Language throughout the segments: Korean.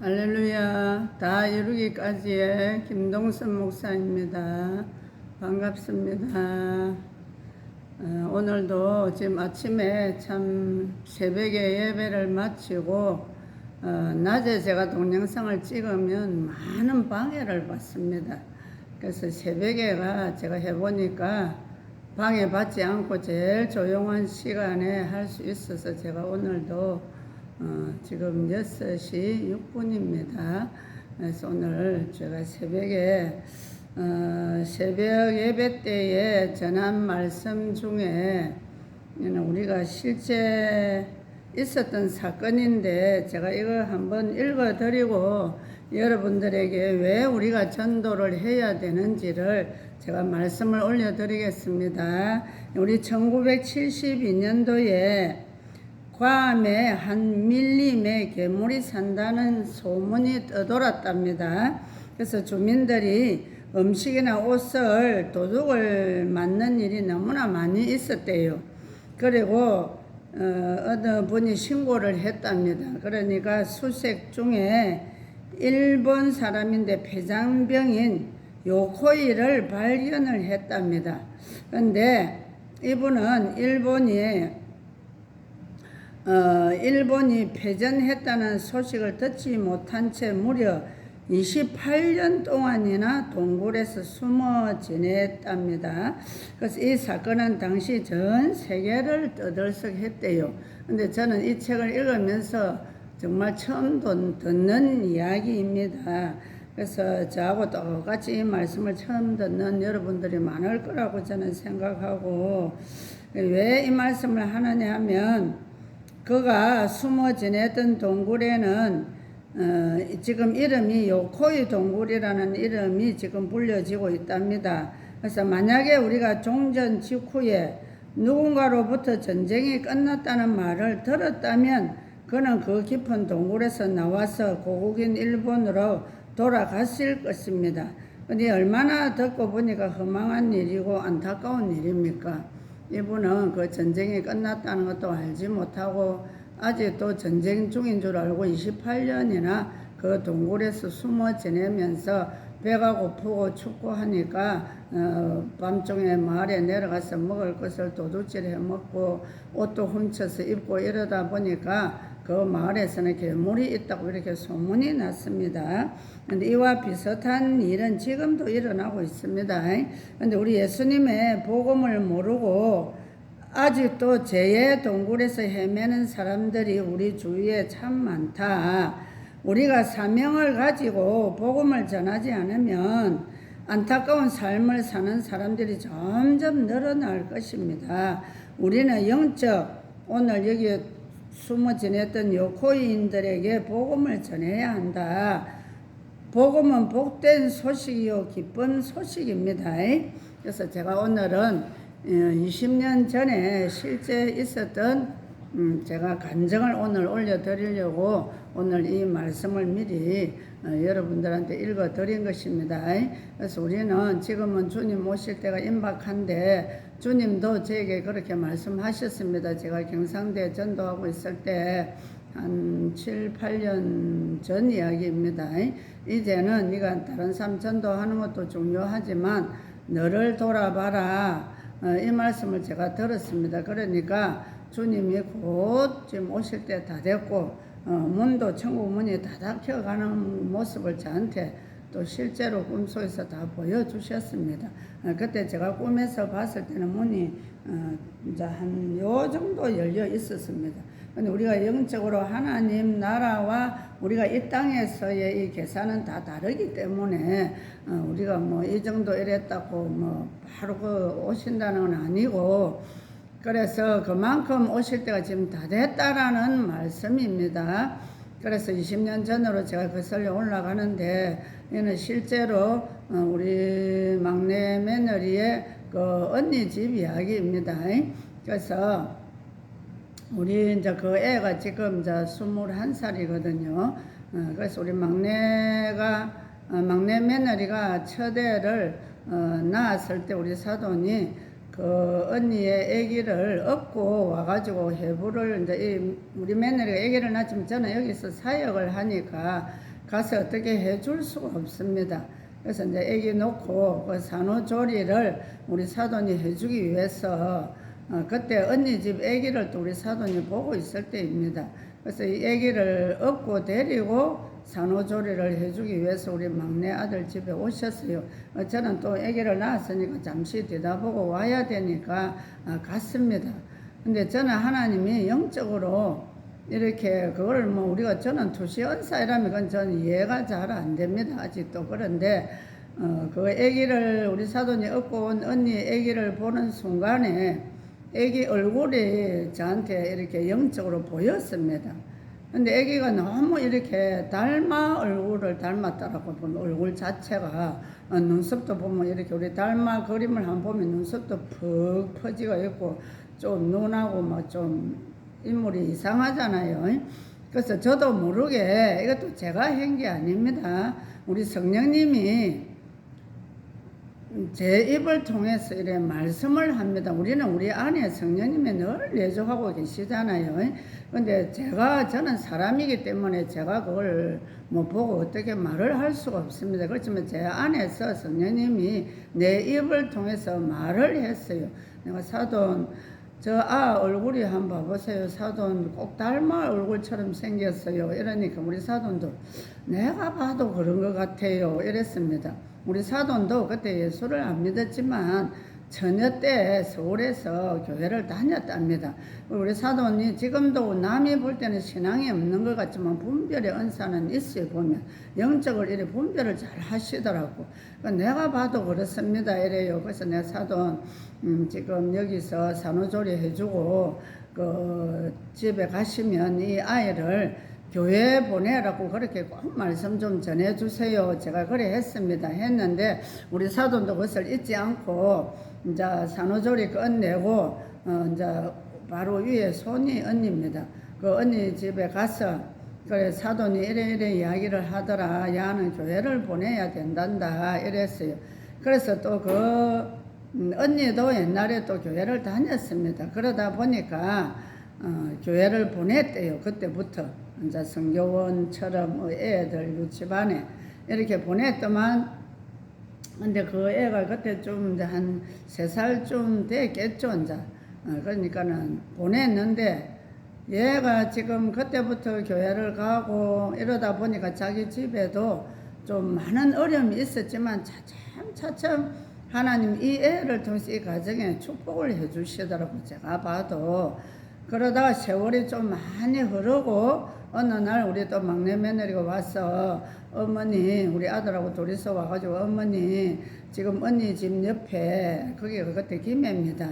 할렐루야. 다 이루기까지의 김동선 목사입니다. 반갑습니다. 오늘도 지금 아침에 참 새벽에 예배를 마치고 낮에 제가 동영상을 찍으면 많은 방해를 받습니다. 그래서 새벽에가 제가 해보니까 방해받지 않고 제일 조용한 시간에 할 수 있어서 제가 오늘도 지금 6시 6분입니다. 그래서 오늘 제가 새벽에 새벽 예배 때에 전한 말씀 중에 우리가 실제 있었던 사건인데 제가 이거 한번 읽어드리고 여러분들에게 왜 우리가 전도를 해야 되는지를 제가 말씀을 올려드리겠습니다. 우리 1972년도에 괌에 한 밀림에 괴물이 산다는 소문이 떠돌았답니다. 그래서 주민들이 음식이나 옷을 도둑을 맞는 일이 너무나 많이 있었대요. 그리고 어느 분이 신고를 했답니다. 그러니까 수색 중에 일본 사람인데 폐장병인 요코이를 발견을 했답니다. 그런데 이분은 일본이 패전했다는 소식을 듣지 못한 채 무려 28년 동안이나 동굴에서 숨어 지냈답니다. 그래서 이 사건은 당시 전 세계를 떠들썩했대요. 근데 저는 이 책을 읽으면서 정말 처음 듣는 이야기입니다. 그래서 저하고 똑같이 이 말씀을 처음 듣는 여러분들이 많을 거라고 저는 생각하고, 왜 이 말씀을 하느냐 하면 그가 숨어 지냈던 동굴에는 지금 이름이 요코이 동굴이라는 이름이 지금 불려지고 있답니다. 그래서 만약에 우리가 종전 직후에 누군가로부터 전쟁이 끝났다는 말을 들었다면 그는 그 깊은 동굴에서 나와서 고국인 일본으로 돌아갔을 것입니다. 근데 얼마나 듣고 보니까 허망한 일이고 안타까운 일입니까? 이분은 그 전쟁이 끝났다는 것도 알지 못하고 아직도 전쟁 중인 줄 알고 28년이나 그 동굴에서 숨어 지내면서 배가 고프고 춥고 하니까 밤중에 마을에 내려가서 먹을 것을 도둑질해 먹고 옷도 훔쳐서 입고 이러다 보니까 그 마을에서는 괴물이 있다고 이렇게 소문이 났습니다. 근데 이와 비슷한 일은 지금도 일어나고 있습니다. 근데 우리 예수님의 복음을 모르고 아직도 죄의 동굴에서 헤매는 사람들이 우리 주위에 참 많다. 우리가 사명을 가지고 복음을 전하지 않으면 안타까운 삶을 사는 사람들이 점점 늘어날 것입니다. 우리는 영적, 오늘 여기 숨어 지냈던 요코이인들에게 복음을 전해야 한다. 복음은 복된 소식이요 기쁜 소식입니다. 그래서 제가 오늘은 20년 전에 실제 있었던 제가 간증을 오늘 올려드리려고 오늘 이 말씀을 미리 여러분들한테 읽어드린 것입니다. 그래서 우리는 지금은 주님 오실 때가 임박한데 주님도 저에게 그렇게 말씀하셨습니다. 제가 경상대 전도하고 있을 때 한 7, 8년 전 이야기입니다. 이제는 네가 다른 사람 전도하는 것도 중요하지만 너를 돌아봐라. 이 말씀을 제가 들었습니다. 그러니까 주님이 곧 지금 오실 때 다 됐고 문도 천국 문이 다 닫혀가는 모습을 저한테 또 실제로 꿈속에서 다 보여주셨습니다. 그때 제가 꿈에서 봤을 때는 문이 이제 한 요 정도 열려 있었습니다. 근데 우리가 영적으로 하나님 나라와 우리가 이 땅에서의 이 계산은 다 다르기 때문에 우리가 뭐 이 정도 이랬다고 뭐 바로 그 오신다는 건 아니고, 그래서 그만큼 오실 때가 지금 다 됐다라는 말씀입니다. 그래서 20년 전으로 제가 거슬려 올라가는데 이는 실제로 우리 막내 며느리의 그 언니 집 이야기입니다. 그래서 우리 이제 그 애가 지금 이제 21살이거든요. 그래서 우리 막내 며느리가 첫 애를 낳았을 때 우리 사돈이 그 언니의 아기를 업고 와가지고 해부를 이제 우리 며느리가 아기를 낳지만 저는 여기서 사역을 하니까 가서 어떻게 해줄 수가 없습니다. 그래서 이제 애기 놓고 그 산후조리를 우리 사돈이 해주기 위해서 그때 언니 집 애기를 또 우리 사돈이 보고 있을 때입니다. 그래서 이 애기를 업고 데리고 산후조리를 해주기 위해서 우리 막내 아들 집에 오셨어요. 저는 또 애기를 낳았으니까 잠시 들여다보고 와야 되니까 갔습니다. 근데 저는 하나님이 영적으로 이렇게 그걸 뭐 우리가 저는 투시 언사이라면 그건 저는 이해가 잘 안 됩니다. 아직도. 그런데 그 아기를 우리 사돈이 업고 온 언니 아기를 보는 순간에 아기 얼굴이 저한테 이렇게 영적으로 보였습니다. 근데 아기가 너무 이렇게 얼굴을 닮았다라고 보면 얼굴 자체가 눈썹도 보면 이렇게 우리 닮아 그림을 한번 보면 눈썹도 푹 퍼지가 있고 좀 눈하고 막 좀 인물이 이상하잖아요. 그래서 저도 모르게 이것도 제가 한 게 아닙니다. 우리 성령님이 제 입을 통해서 이래 말씀을 합니다. 우리는 우리 안에 성령님이 늘 내주하고 계시잖아요. 근데 저는 사람이기 때문에 제가 그걸 뭐 보고 어떻게 말을 할 수가 없습니다. 그렇지만 제 안에서 성령님이 내 입을 통해서 말을 했어요. 내가 사돈, 얼굴이 한번 봐보세요. 사돈 꼭 닮아 얼굴처럼 생겼어요. 이러니까 우리 사돈도 내가 봐도 그런 것 같아요. 이랬습니다. 우리 사돈도 그때 예수를 안 믿었지만 처녀 때 서울에서 교회를 다녔답니다. 우리 사돈이 지금도 남이 볼 때는 신앙이 없는 것 같지만 분별의 은사는 있어요. 보면 영적을 이래 분별을 잘 하시더라고. 내가 봐도 그렇습니다. 이래요. 그래서 내 사돈 지금 여기서 산후조리 해주고 그 집에 가시면 이 아이를 교회 보내라고 그렇게 꼭 말씀 좀 전해주세요. 제가 그래 했는데 우리 사돈도 그것을 잊지 않고 이제 산후조리 끝내고 이제 바로 위에 손이 언니입니다. 그 언니 집에 가서 그래 사돈이 이래 이야기를 하더라. 야는 교회를 보내야 된단다 이랬어요. 그래서 또 언니도 옛날에 또 교회를 다녔습니다. 그러다 보니까 교회를 보냈대요. 그때부터 이제 성교원처럼 애들 유치반에 이렇게 보냈더만, 근데 그 애가 그때 좀 이제 한 3살쯤 됐겠죠. 이제 그러니까는 보냈는데 얘가 지금 그때부터 교회를 가고 이러다 보니까 자기 집에도 좀 많은 어려움이 있었지만 차츰 하나님 이 애를 통해서 이 가정에 축복을 해주시더라고. 제가 봐도. 그러다가 세월이 좀 많이 흐르고 어느 날 우리 또 막내 며느리가 와서 어머니, 우리 아들하고 둘이서 와가지고 어머니 지금 언니 집 옆에, 거기가 그때 김해입니다.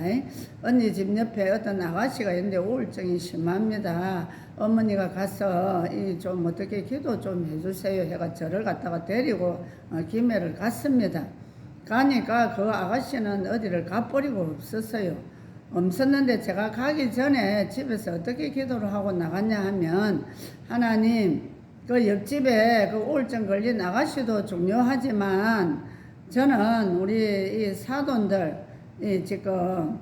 언니 집 옆에 어떤 아가씨가 있는데 우울증이 심합니다. 어머니가 가서 좀 어떻게 기도 좀 해주세요 해가 저를 갖다가 데리고 김해를 갔습니다. 가니까 그 아가씨는 어디를 가버리고 없었는데 제가 가기 전에 집에서 어떻게 기도를 하고 나갔냐 하면, 하나님 그 옆집에 그 우울증 걸린 아가씨도 중요하지만 저는 우리 이 사돈들 지금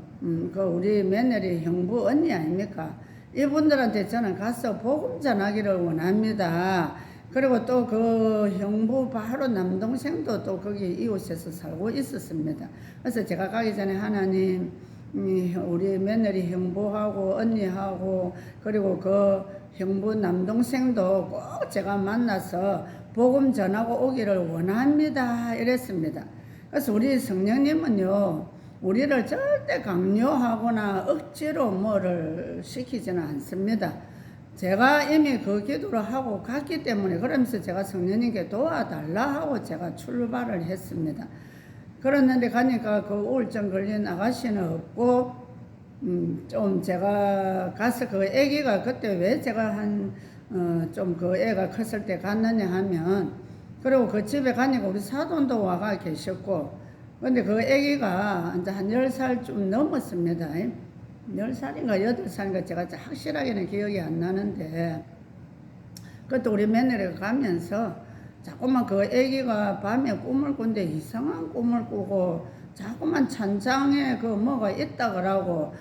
그 우리 며느리 형부 언니 아닙니까? 이분들한테 저는 가서 복음 전하기를 원합니다. 그리고 또 그 형부 바로 남동생도 또 거기 이웃에서 살고 있었습니다. 그래서 제가 가기 전에 하나님 우리 며느리 형부하고 언니하고 그리고 그 형부 남동생도 꼭 제가 만나서 복음 전하고 오기를 원합니다 이랬습니다. 그래서 우리 성령님은요 우리를 절대 강요하거나 억지로 뭐를 시키지는 않습니다. 제가 이미 그 기도를 하고 갔기 때문에, 그러면서 제가 성령님께 도와달라 하고 제가 출발을 했습니다. 그랬는데 가니까 그 우울증 걸린 아가씨는 없고, 좀 제가 가서 그 애기가 그때 왜 제가 좀 그 애가 컸을 때 갔느냐 하면, 그리고 그 집에 가니까 우리 사돈도 와가 계셨고, 근데 그 애기가 이제 한 10살쯤 넘었습니다. 10살인가 8살인가 제가 확실하게는 기억이 안 나는데, 그것도 우리 며느리가 가면서 자꾸만 그 애기가 밤에 꿈을 꾼데 이상한 꿈을 꾸고 자꾸만 찬장에 그 뭐가 있다 그러고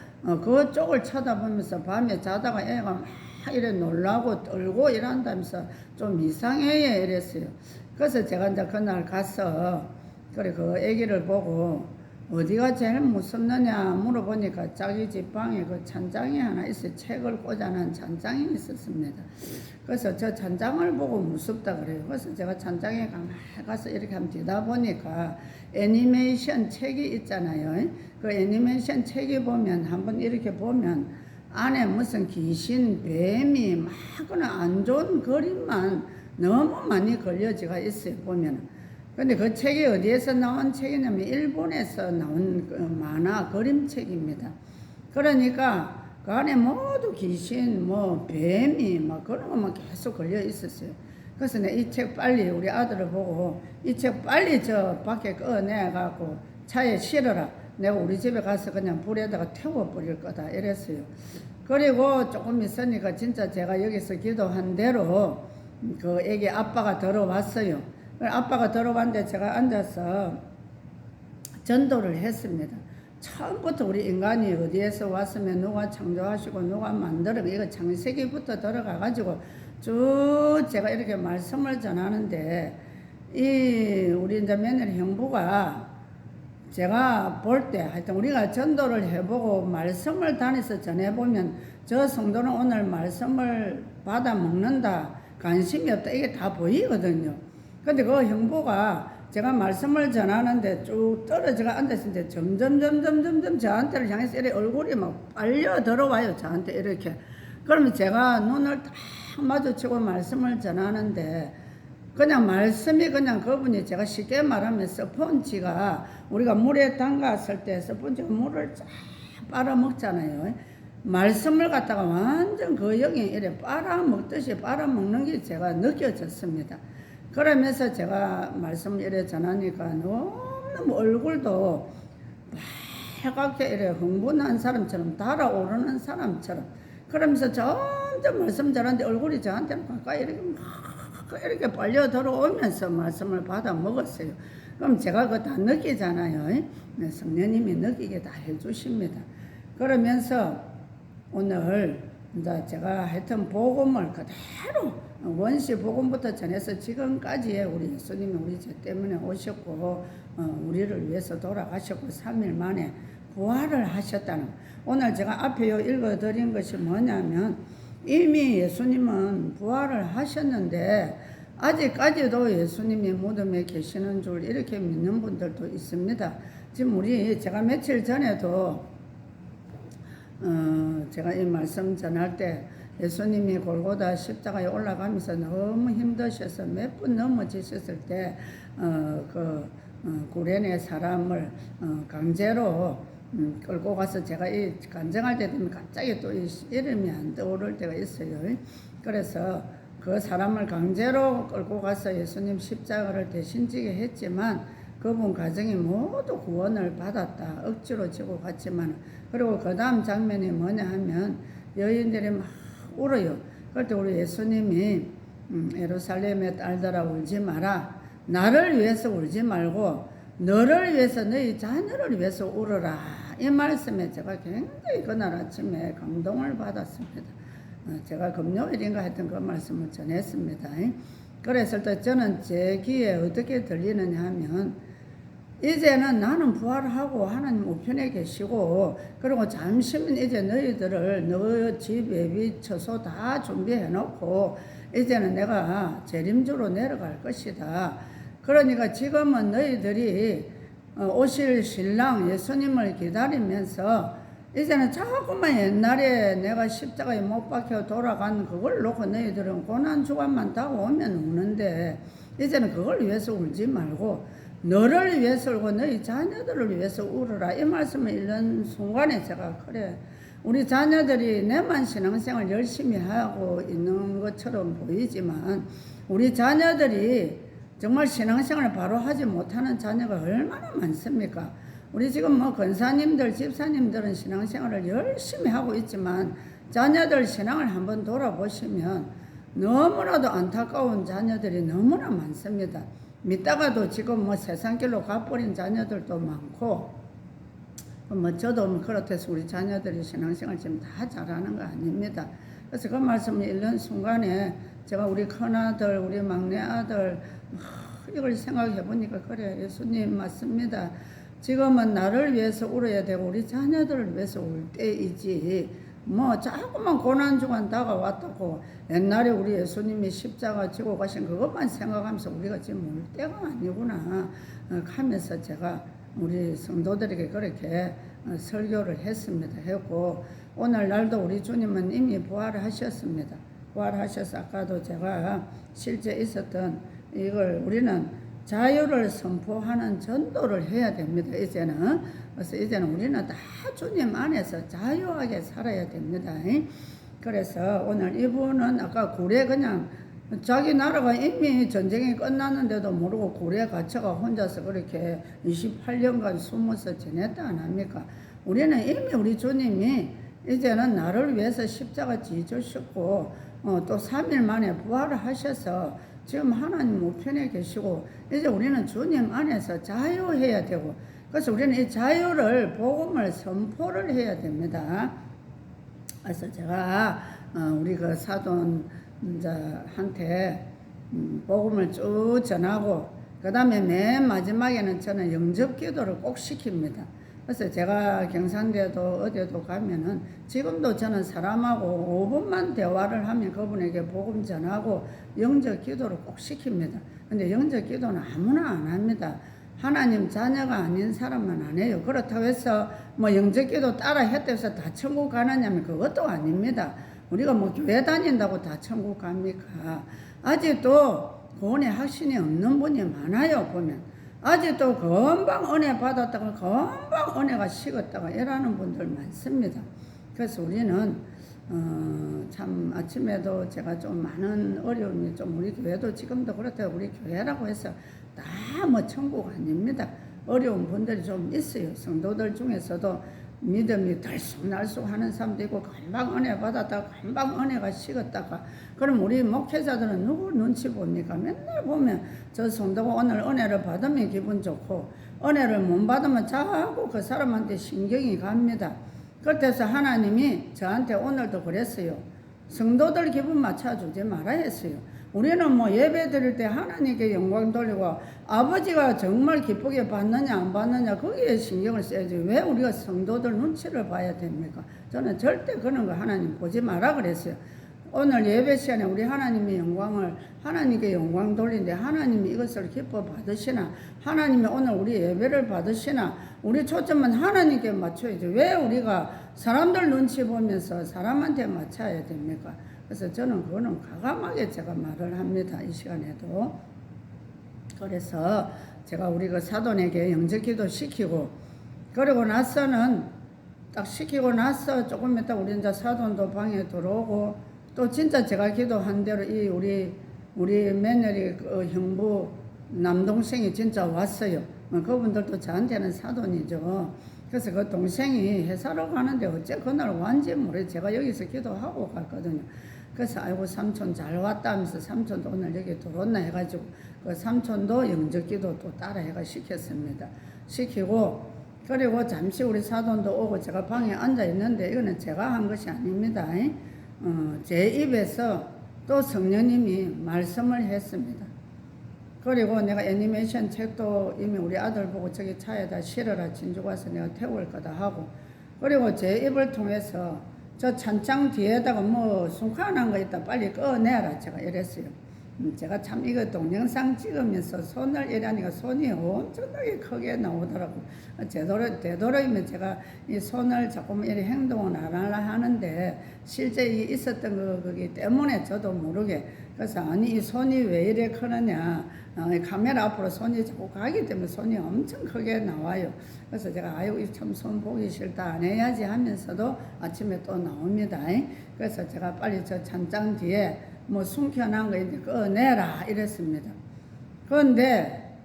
그쪽을 쳐다보면서 밤에 자다가 애가 막 이래 놀라고 떨고 이런다면서 좀 이상해 이랬어요. 그래서 제가 이제 그날 가서 그래 그 애기를 보고 어디가 제일 무섭느냐 물어보니까 자기 집 방에 그 찬장이 하나 있어요. 책을 꽂아놓은 찬장이 있었습니다. 그래서 저 찬장을 보고 무섭다 그래요. 그래서 제가 찬장에 가서 이렇게 한번 뒤다 보니까 애니메이션 책이 있잖아요. 그 애니메이션 책이 보면 한번 이렇게 보면 안에 무슨 귀신, 뱀이 막 그런 안 좋은 그림만 너무 많이 걸려지가 있어요. 보면. 근데 그 책이 어디에서 나온 책이냐면 일본에서 나온 그 만화 그림책입니다. 그러니까 그 안에 모두 귀신, 뭐 뱀이 막 그런 것만 계속 걸려 있었어요. 그래서 내가 이 책 빨리 우리 아들을 보고 이 책 빨리 저 밖에 꺼내갖고 차에 실어라. 내가 우리 집에 가서 그냥 불에다가 태워버릴 거다 이랬어요. 그리고 조금 있으니까 진짜 제가 여기서 기도한 대로 그 애기 아빠가 들어왔어요. 아빠가 들어왔는데 제가 앉아서 전도를 했습니다. 처음부터 우리 인간이 어디에서 왔으면 누가 창조하시고 누가 만들어 이거 창세기부터 들어가가지고 쭉 제가 이렇게 말씀을 전하는데 이 우리 이제 며느리 형부가 제가 볼 때 하여튼 우리가 전도를 해보고 말씀을 다니서 전해보면 저 성도는 오늘 말씀을 받아 먹는다 관심이 없다 이게 다 보이거든요. 근데 그 형부가 제가 말씀을 전하는데 쭉 떨어져가 앉았는데 점점 저한테를 향해서 이렇게 얼굴이 막 빨려 들어와요. 저한테 이렇게. 그러면 제가 눈을 딱 마주치고 말씀을 전하는데 그냥 말씀이 그냥 그분이 제가 쉽게 말하면 스펀지가 우리가 물에 담갔을 때 스펀지가 물을 쫙 빨아먹잖아요. 말씀을 갖다가 완전 그 영이 이렇게 빨아먹듯이 빨아먹는 게 제가 느껴졌습니다. 그러면서 제가 말씀을 이래 전하니까 너무 얼굴도 빨갛게 이래 흥분한 사람처럼 달아오르는 사람처럼 그러면서 점점 말씀 전하는데 얼굴이 저한테는 가까이 이렇게 빨려 들어오면서 말씀을 받아 먹었어요. 그럼 제가 그거 다 느끼잖아요. 성령님이 느끼게 다 해주십니다. 그러면서 오늘 이제 제가 하여튼 복음을 그대로 원시 복음부터 전해서 지금까지의 우리 예수님이 우리 죄 때문에 오셨고 우리를 위해서 돌아가셨고 3일 만에 부활을 하셨다는 오늘 제가 앞에 읽어드린 것이 뭐냐면 이미 예수님은 부활을 하셨는데 아직까지도 예수님이 무덤에 계시는 줄 이렇게 믿는 분들도 있습니다. 지금 제가 며칠 전에도 제가 이 말씀 전할 때 예수님이 골고다 십자가에 올라가면서 너무 힘드셔서 몇 번 넘어지셨을 때 구레네 사람을 강제로 끌고 가서 제가 이 간증할 때 되면 갑자기 또 이름이 안 떠오를 때가 있어요. 그래서 그 사람을 강제로 끌고 가서 예수님 십자가를 대신 지게 했지만 그분 가정이 모두 구원을 받았다. 억지로 지고 갔지만 그리고 그 다음 장면이 뭐냐 하면 여인들이 막 울어요. 그럴 때 우리 예수님이 예루살렘의 딸들아 울지 마라. 나를 위해서 울지 말고 너를 위해서 너희 자녀를 위해서 울어라. 이 말씀에 제가 굉장히 그날 아침에 감동을 받았습니다. 제가 금요일인가 했던 그 말씀을 전했습니다. 그랬을 때 저는 제 귀에 어떻게 들리느냐 하면 이제는 나는 부활하고 하나님 우편에 계시고 그리고 잠시만 이제 너희들을 너 집 예비 처소 다 준비해 놓고 이제는 내가 재림주로 내려갈 것이다. 그러니까 지금은 너희들이 오실 신랑 예수님을 기다리면서 이제는 자꾸만 옛날에 내가 십자가에 못 박혀 돌아간 그걸 놓고 너희들은 고난주간만 다가오면 우는데 이제는 그걸 위해서 울지 말고 너를 위해서 울고 너희 자녀들을 위해서 울어라. 이 말씀을 읽는 순간에 제가 그래 우리 자녀들이 내만 신앙생활 열심히 하고 있는 것처럼 보이지만 우리 자녀들이 정말 신앙생활을 바로 하지 못하는 자녀가 얼마나 많습니까? 우리 지금 뭐 권사님들, 집사님들은 신앙생활을 열심히 하고 있지만 자녀들 신앙을 한번 돌아보시면 너무나도 안타까운 자녀들이 너무나 많습니다. 믿다가도 지금 뭐 세상길로 가버린 자녀들도 많고 뭐 저도 뭐 그렇다해서 우리 자녀들이 신앙생활 지금 다 잘하는 거 아닙니다. 그래서 그 말씀을 읽는 순간에 제가 우리 큰아들, 우리 막내 아들 이걸 생각해 보니까 그래, 예수님 맞습니다. 지금은 나를 위해서 울어야 되고 우리 자녀들을 위해서 울 때이지 뭐 자꾸만 고난주간 다가왔다고 옛날에 우리 예수님이 십자가 지고 가신 그것만 생각하면서 우리가 지금 울 때가 아니구나 하면서 제가 우리 성도들에게 그렇게 설교를 했습니다. 했고 오늘날도 우리 주님은 이미 부활을 하셨습니다. 부활하셔서 아까도 제가 실제 있었던 이걸 우리는 자유를 선포하는 전도를 해야 됩니다. 이제는. 그래서 이제는 우리는 다 주님 안에서 자유하게 살아야 됩니다. 그래서 오늘 이분은 아까 굴에 그냥 자기 나라가 이미 전쟁이 끝났는데도 모르고 굴에 갇혀가 혼자서 그렇게 28년간 숨어서 지냈다 안 합니까? 우리는 이미 우리 주님이 이제는 나를 위해서 십자가 지주셨고 또 3일 만에 부활을 하셔서 지금 하나님 우편에 계시고 이제 우리는 주님 안에서 자유해야 되고 그래서 우리는 이 자유를 복음을 선포를 해야 됩니다. 그래서 제가 우리 그 사돈한테 복음을 쭉 전하고 그 다음에 맨 마지막에는 저는 영접 기도를 꼭 시킵니다. 그래서 제가 경상대도 어디에도 가면은 지금도 저는 사람하고 5분만 대화를 하면 그분에게 복음 전하고 영접 기도를 꼭 시킵니다. 근데 영접 기도는 아무나 안 합니다. 하나님 자녀가 아닌 사람만 안 해요. 그렇다고 해서 뭐 영접 기도 따라 했다고 해서 다 천국 가느냐면 그것도 아닙니다. 우리가 뭐 교회 다닌다고 다 천국 갑니까? 아직도 구원의 확신이 없는 분이 많아요. 보면 아직도 금방 은혜 받았다가 금방 은혜가 식었다가 이러는 분들 많습니다. 그래서 우리는 참 아침에도 제가 좀 많은 어려움이 좀 우리 교회도 지금도 그렇다고 우리 교회라고 해서 다 뭐 천국 아닙니다. 어려운 분들이 좀 있어요. 성도들 중에서도 믿음이 들쑥날쑥 하는 사람도 있고 금방 은혜 받았다가 금방 은혜가 식었다가 그럼 우리 목회자들은 누구 눈치 봅니까? 맨날 보면 저 성도가 오늘 은혜를 받으면 기분 좋고 은혜를 못 받으면 자꾸 그 사람한테 신경이 갑니다. 그래서 하나님이 저한테 오늘도 그랬어요. 성도들 기분 맞춰주지 말아 했어요. 우리는 뭐 예배 드릴 때 하나님께 영광 돌리고 아버지가 정말 기쁘게 받느냐 안 받느냐 거기에 신경을 써야지 왜 우리가 성도들 눈치를 봐야 됩니까? 저는 절대 그런 거 하나님 보지 마라 그랬어요. 오늘 예배 시간에 우리 하나님의 영광을 하나님께 영광 돌리는데 하나님이 이것을 기뻐 받으시나 하나님이 오늘 우리 예배를 받으시나 우리 초점은 하나님께 맞춰야지 왜 우리가 사람들 눈치 보면서 사람한테 맞춰야 됩니까? 그래서 저는 그거는 과감하게 제가 말을 합니다. 이 시간에도. 그래서 제가 우리 그 사돈에게 영접기도 시키고 그리고 나서는 딱 시키고 나서 조금 있다 우리 이제 사돈도 방에 들어오고 또 진짜 제가 기도한 대로 이 우리 며느리 그 형부 남동생이 진짜 왔어요. 그분들도 저한테는 사돈이죠. 그래서 그 동생이 회사로 가는데 어째 그날 왔는지 모르겠어요. 제가 여기서 기도하고 갔거든요. 그래서 아이고 삼촌 잘 왔다 하면서 삼촌도 오늘 여기 들어왔나 해가지고 그 삼촌도 영접기도 또 따라 해가 시켰습니다. 시키고 그리고 잠시 우리 사돈도 오고 제가 방에 앉아 있는데 이거는 제가 한 것이 아닙니다. 제 입에서 또 성령님이 말씀을 했습니다. 그리고 내가 애니메이션 책도 이미 우리 아들 보고 저기 차에다 실어라 진주 가서 내가 태울 거다 하고 그리고 제 입을 통해서 저 찬장 뒤에다가 뭐 숭칸한 거 있다 빨리 꺼내라 제가 이랬어요. 제가 참 이거 동영상 찍으면서 손을 이러니까 손이 엄청나게 크게 나오더라고. 되도록이면 제가 이 손을 조금 이렇게 행동을 안 하려 하는데 실제 있었던 거기 때문에 저도 모르게 그래서 아니 이 손이 왜 이래 크느냐 카메라 앞으로 손이 자꾸 가기 때문에 손이 엄청 크게 나와요. 그래서 제가 아유 참 손 보기 싫다 안 해야지 하면서도 아침에 또 나옵니다. 그래서 제가 빨리 저 찬장 뒤에 뭐 숨겨놓은 거 이제 꺼내라 이랬습니다. 그런데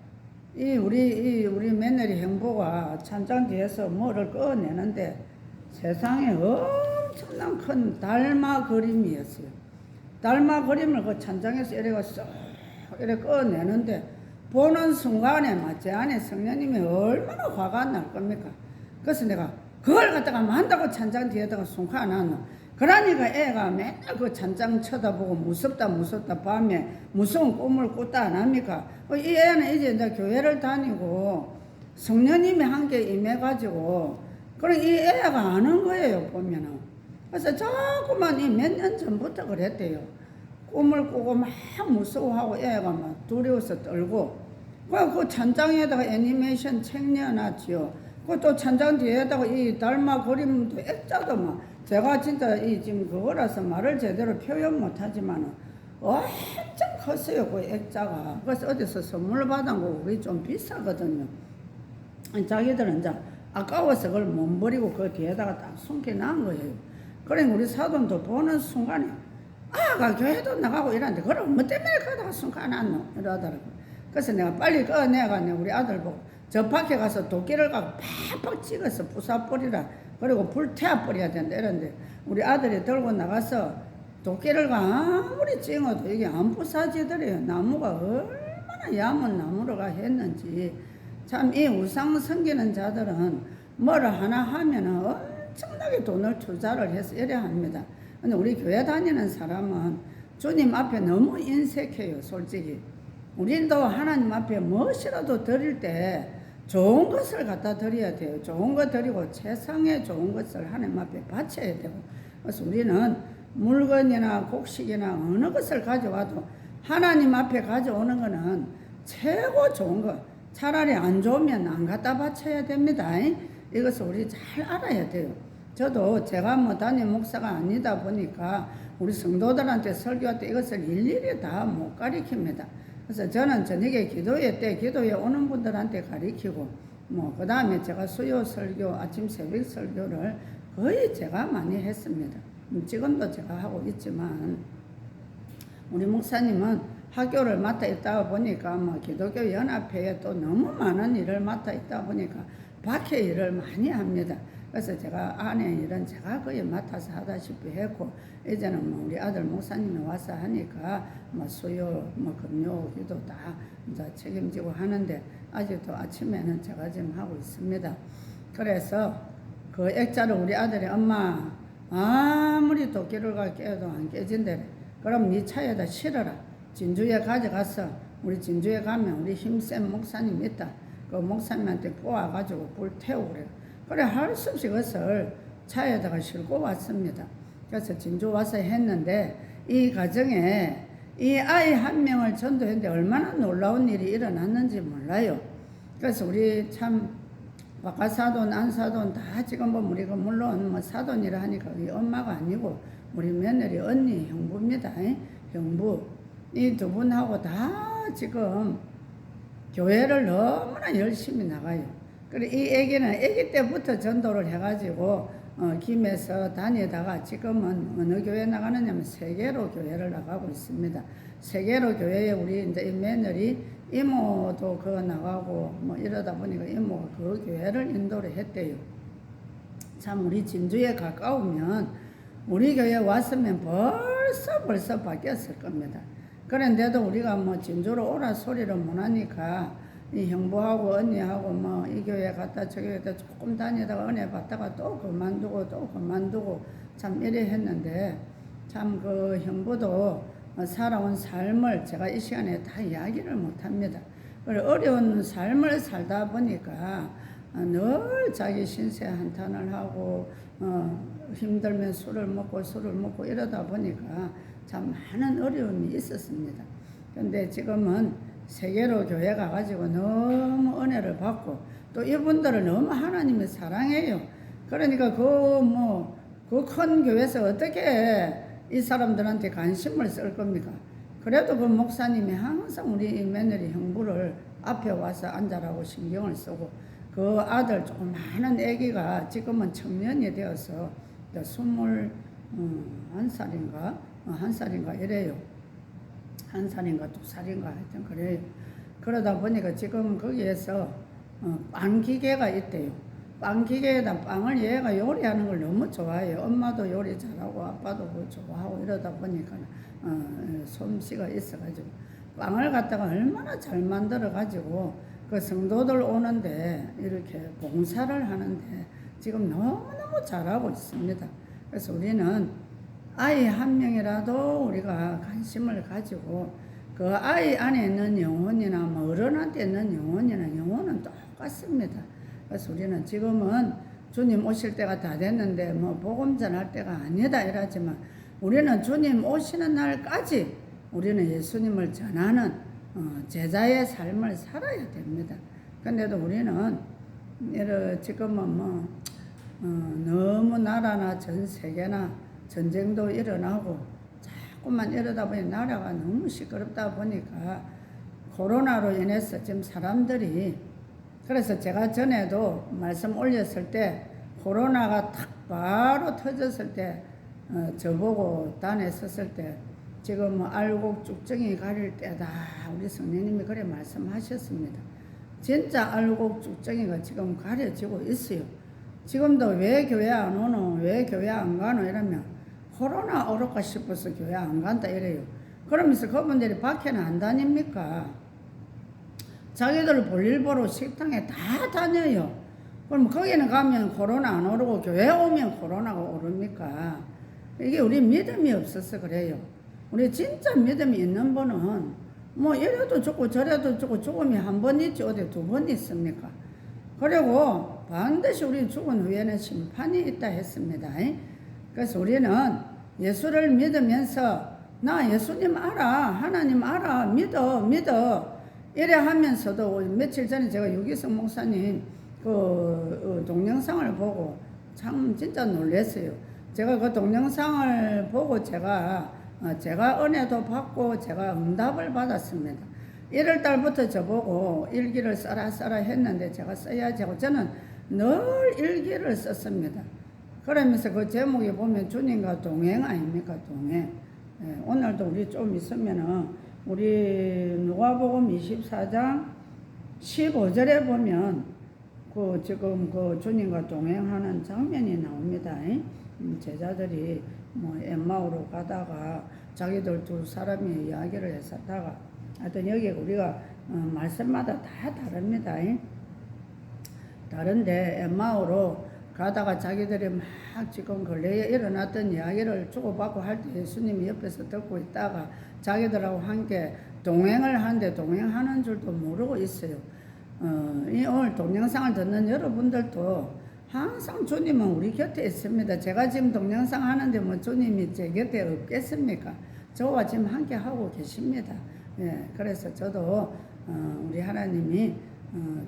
우리 며느리 형부가 찬장 뒤에서 뭐를 꺼내는데 세상에 엄청난 큰 달마 그림이었어요. 달마 그림을 그 찬장에서 이래가 쏙 이래 꺼내는데 보는 순간에 제 안에 성령님이 얼마나 화가 날 겁니까? 그래서 내가 그걸 갖다가 만다고 찬장 뒤에다가 숨겨놨노. 그러니까 애가 맨날 그 찬장 쳐다보고 무섭다 밤에 무서운 꿈을 꿨다 안 합니까? 이 애는 이제 교회를 다니고 성령님이 함께 임해가지고 그럼 이 애가 아는 거예요 보면은. 그래서 자꾸만 이 몇 년 전부터 그랬대요. 꿈을 꾸고 막 무서워하고 애가 막 두려워서 떨고 그 찬장에다가 애니메이션 책 내어놨지요. 그또 찬장 뒤에다가 이 달마 그림도 액자도 막 제가 진짜 이 지금 그거라서 말을 제대로 표현 못하지만은 엄청 컸어요 그 액자가. 그래서 어디서 선물 받은 거 그게 좀 비싸거든요. 자기들은 이제 아까워서 그걸 못 버리고 그 뒤에다가 딱 숨겨놓은 거예요. 그래 우리 사돈도 보는 순간에 아가 교회도 나가고 이러는데 그걸 뭐 때문에 거기다가 숨겨놨노 이러더라고. 그래서 내가 빨리 꺼내가 우리 아들 보고 저 밖에 가서 도끼를 갖고 팍팍 찍어서 부숴버리라. 그리고 불태워버려야 된다 이런데 우리 아들이 들고 나가서 도끼를 아무리 찍어도 이게 안 부서지더래요. 나무가 얼마나 얇은 나무로가 했는지. 참 이 우상 섬기는 자들은 뭐를 하나 하면은 엄청나게 돈을 투자를 해서 이래 합니다. 근데 우리 교회 다니는 사람은 주님 앞에 너무 인색해요 솔직히. 우리도 하나님 앞에 무엇이라도 드릴 때 좋은 것을 갖다 드려야 돼요. 좋은 거 드리고 세상에 좋은 것을 하나님 앞에 바쳐야 되고. 그래서 우리는 물건이나 곡식이나 어느 것을 가져와도 하나님 앞에 가져오는 거는 최고 좋은 거. 차라리 안 좋으면 안 갖다 바쳐야 됩니다. 이것을 우리 잘 알아야 돼요. 저도 제가 뭐 담임 목사가 아니다 보니까 우리 성도들한테 설교할 때 이것을 일일이 다 못 가르칩니다. 그래서 저는 저녁에 기도회 때 기도회 오는 분들한테 가르치고 그 다음에 제가 수요 설교, 아침 새벽 설교를 거의 제가 많이 했습니다. 지금도 제가 하고 있지만 우리 목사님은 학교를 맡아 있다 보니까 기독교 연합회에 또 너무 많은 일을 맡아 있다 보니까 밖에 일을 많이 합니다. 그래서 제가 안에 일은 제가 거의 맡아서 하다시피 했고 이제는 우리 아들 목사님이 와서 하니까 수요, 금요 기도 다 이제 책임지고 하는데 아직도 아침에는 제가 지금 하고 있습니다. 그래서 그 액자를 우리 아들이 엄마 아무리 도끼를 깨도 안 깨진대. 그럼 네 차에다 실어라. 진주에 가져가서 우리 진주에 가면 우리 힘센 목사님 있다. 그 목사님한테 꼬아가지고 불 태우고 그래요. 그래 할 수 없이 그것을 차에다가 싣고 왔습니다. 그래서 진주 와서 했는데 이 과정에 이 아이 한 명을 전도했는데 얼마나 놀라운 일이 일어났는지 몰라요. 그래서 우리 참 박가사돈, 안사돈 다 지금 보면 우리가 물론 사돈이라 하니까 우리 엄마가 아니고 우리 며느리 언니 형부입니다. 형부 이 두 분하고 다 지금 교회를 너무나 열심히 나가요. 그래 이 애기는 애기 때부터 전도를 해가지고 김에서 다니다가 지금은 어느 교회 나가느냐면 세계로 교회를 나가고 있습니다. 세계로 교회에 우리 이제 이 며느리 이모도 그 나가고 이러다 보니까 이모가 그 교회를 인도를 했대요. 참 우리 진주에 가까우면 우리 교회 왔으면 벌써 바뀌었을 겁니다. 그런데도 우리가 진주로 오라 소리를 못 하니까 이 형부하고 언니하고 이 교회 갔다 저 교회 갔다 조금 다니다가 은혜 받다가 또 그만두고 참 이래 했는데 참 그 형부도 살아온 삶을 제가 이 시간에 다 이야기를 못 합니다. 어려운 삶을 살다 보니까 늘 자기 신세 한탄을 하고 힘들면 술을 먹고 이러다 보니까 참 많은 어려움이 있었습니다. 근데 지금은 세계로 교회 가가지고 너무 은혜를 받고 또 이분들을 너무 하나님이 사랑해요. 그러니까 그 큰 교회에서 어떻게 이 사람들한테 관심을 쓸 겁니까? 그래도 그 목사님이 항상 우리 며느리 형부를 앞에 와서 앉아라고 신경을 쓰고 그 아들 조금 많은 아기가 지금은 청년이 되어서 21살인가 한 살인가 이래요. 한 살인가 2살인가 하여튼 그래요. 그러다 보니까 지금 거기에서 빵 기계가 있대요. 빵 기계에다 빵을 얘가 요리하는 걸 너무 좋아해요. 엄마도 요리 잘하고 아빠도 그거 좋아하고 이러다 보니까 솜씨가 있어가지고 빵을 갖다가 얼마나 잘 만들어가지고 그 성도들 오는데 이렇게 봉사를 하는데 지금 너무너무 잘하고 있습니다. 그래서 우리는 아이 한 명이라도 우리가 관심을 가지고 그 아이 안에 있는 영혼이나 뭐 어른한테 있는 영혼이나 영혼은 똑같습니다. 그래서 우리는 지금은 주님 오실 때가 다 됐는데 뭐 복음 전할 때가 아니다 이러지만 우리는 주님 오시는 날까지 우리는 예수님을 전하는 제자의 삶을 살아야 됩니다. 근데도 우리는 지금은 뭐 너무 나라나 전 세계나 전쟁도 일어나고 자꾸만 이러다 보니 나라가 너무 시끄럽다 보니까 코로나로 인해서 지금 사람들이 그래서 제가 전에도 말씀 올렸을 때 코로나가 탁 바로 터졌을 때 저보고 단에 섰을 때 지금 알곡 쭉정이 가릴 때다 우리 성령님이 그래 말씀하셨습니다. 진짜 알곡 쭉정이가 지금 가려지고 있어요. 지금도 왜 교회 안 오노 왜 교회 안 가노 이러면 코로나 오를까 싶어서 교회 안 간다 이래요. 그러면서 그분들이 밖에는 안 다닙니까? 자기들 볼일 보러 식당에 다 다녀요. 그럼 거기는 가면 코로나 안 오르고 교회 오면 코로나가 오릅니까? 이게 우리 믿음이 없어서 그래요. 우리 진짜 믿음이 있는 분은 뭐 이래도 죽고 저래도 죽고 죽음이 한 번 있지 어디 두 번 있습니까? 그리고 반드시 우리 죽은 후에는 심판이 있다 했습니다. 그래서 우리는 예수를 믿으면서 나 예수님 알아 하나님 알아 믿어 이래 하면서도 며칠 전에 제가 유기성 목사님 그 동영상을 보고 참 진짜 놀랐어요. 제가 그 동영상을 보고 제가 은혜도 받고 제가 응답을 받았습니다. 1월 달부터 저보고 일기를 써라 했는데 제가 써야지 하고 저는 늘 일기를 썼습니다. 그러면서 그 제목에 보면 주님과 동행 아닙니까? 동행. 예, 오늘도 우리 좀 있으면은 우리 누가복음 24장 15절에 보면 그 지금 그 주님과 동행하는 장면이 나옵니다. 제자들이 뭐 엠마오로 가다가 자기들 두 사람이 이야기를 했었다가 하여튼 여기 우리가 말씀마다 다 다릅니다. 다른데 엠마오로 가다가 자기들이 막 지금 근래에 일어났던 이야기를 주고받고 할 때 예수님이 옆에서 듣고 있다가 자기들하고 함께 동행을 하는데 동행하는 줄도 모르고 있어요. 이 오늘 동영상을 듣는 여러분들도 항상 주님은 우리 곁에 있습니다. 제가 지금 동영상 하는데 뭐 주님이 제 곁에 없겠습니까? 저와 지금 함께 하고 계십니다. 예, 그래서 저도 우리 하나님이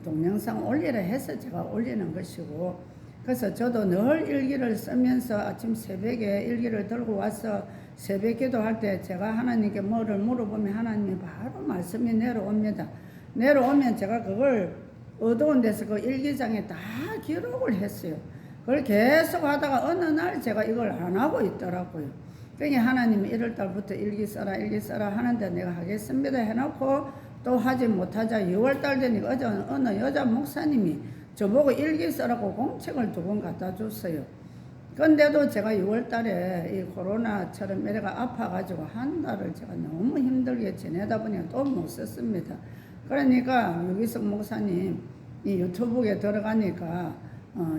동영상 올리라 해서 제가 올리는 것이고 그래서 저도 늘 일기를 쓰면서 아침 새벽에 일기를 들고 와서 새벽 기도할 때 제가 하나님께 뭐를 물어보면 하나님이 바로 말씀이 내려옵니다. 내려오면 제가 그걸 어두운 데서 그 일기장에 다 기록을 했어요. 그걸 계속 하다가 어느 날 제가 이걸 안 하고 있더라고요. 그러니까 하나님이 1월 달부터 일기 써라 하는데 내가 하겠습니다 해놓고 또 하지 못하자 6월 달 되니까 어느 여자 목사님이 저보고 일기 써라고 공책을 2권 갖다 줬어요. 근데도 제가 6월 달에 이 코로나처럼 이래가 아파가지고 한 달을 제가 너무 힘들게 지내다 보니까 또 못 썼습니다. 그러니까 유기성 목사님 이 유튜브에 들어가니까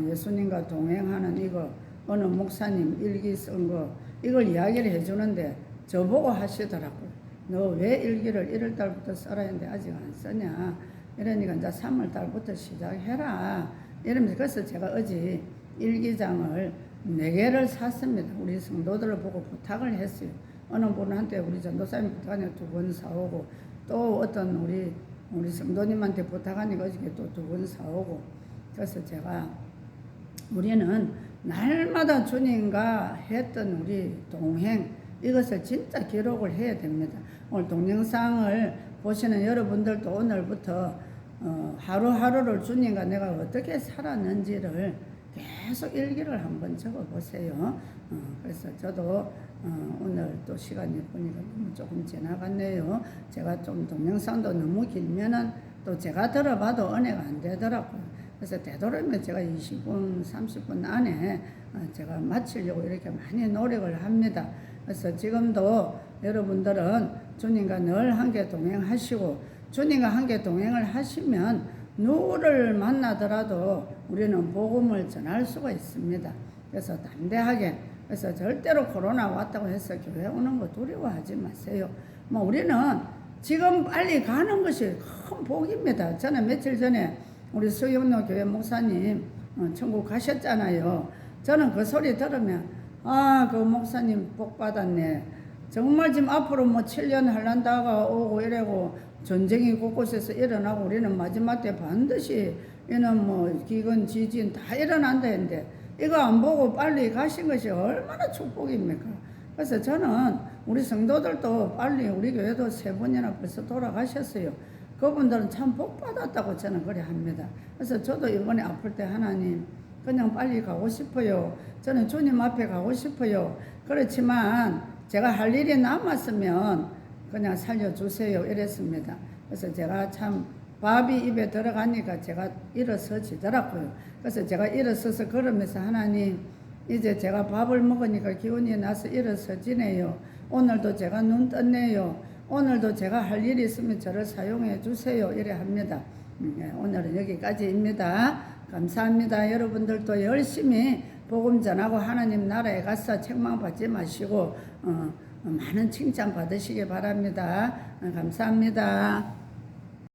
예수님과 동행하는 이거 어느 목사님 일기 쓴 거 이걸 이야기를 해주는데 저보고 하시더라고요. 너 왜 일기를 1월 달부터 써라 했는데 아직 안 쓰냐. 이러니까 이제 3월 달부터 시작해라. 이러면서 그래서 제가 어제 일기장을 4개를 샀습니다. 우리 성도들을 보고 부탁을 했어요. 어느 분한테 우리 전도사님 부탁하니까 2권 사오고 또 어떤 우리 성도님한테 부탁하니까 어저께 또 2권 사오고 그래서 제가 우리는 날마다 주님과 했던 우리 동행 이것을 진짜 기록을 해야 됩니다. 오늘 동영상을 보시는 여러분들도 오늘부터 하루하루를 주님과 내가 어떻게 살았는지를 계속 일기를 한번 적어보세요. 그래서 저도 오늘 또 시간이 보니까 너무 조금 지나갔네요. 제가 좀 동영상도 너무 길면은 또 제가 들어봐도 은혜가 안 되더라고요. 그래서 되도록이면 제가 20분, 30분 안에 제가 마치려고 이렇게 많이 노력을 합니다. 그래서 지금도 여러분들은 주님과 늘 함께 동행하시고 주님과 함께 동행을 하시면 누구를 만나더라도 우리는 복음을 전할 수가 있습니다. 그래서 담대하게 그래서 절대로 코로나 왔다고 해서 교회 오는 거 두려워하지 마세요. 뭐 우리는 지금 빨리 가는 것이 큰 복입니다. 저는 며칠 전에 우리 수영로 교회 목사님 천국 가셨잖아요. 저는 그 소리 들으면 그 목사님 복 받았네. 정말 지금 앞으로 뭐 7년 할란다가 오고 이래고 전쟁이 곳곳에서 일어나고 우리는 마지막 때 반드시 이는 뭐 기근 지진 다 일어난다 했는데 이거 안 보고 빨리 가신 것이 얼마나 축복입니까? 그래서 저는 우리 성도들도 빨리 우리 교회도 3번이나 벌써 돌아가셨어요. 그분들은 참 복 받았다고 저는 그래 합니다. 그래서 저도 이번에 아플 때 하나님 그냥 빨리 가고 싶어요. 저는 주님 앞에 가고 싶어요. 그렇지만 제가 할 일이 남았으면 그냥 살려주세요 이랬습니다. 그래서 제가 참 밥이 입에 들어가니까 제가 일어서지더라고요. 그래서 제가 일어서서 걸으면서 하나님 이제 제가 밥을 먹으니까 기운이 나서 일어서지네요. 오늘도 제가 눈 떴네요. 오늘도 제가 할 일이 있으면 저를 사용해 주세요 이래 합니다. 오늘은 여기까지입니다. 감사합니다. 여러분들도 열심히 복음 전하고 하나님 나라에 가서 책망받지 마시고 많은 칭찬 받으시기 바랍니다. 감사합니다.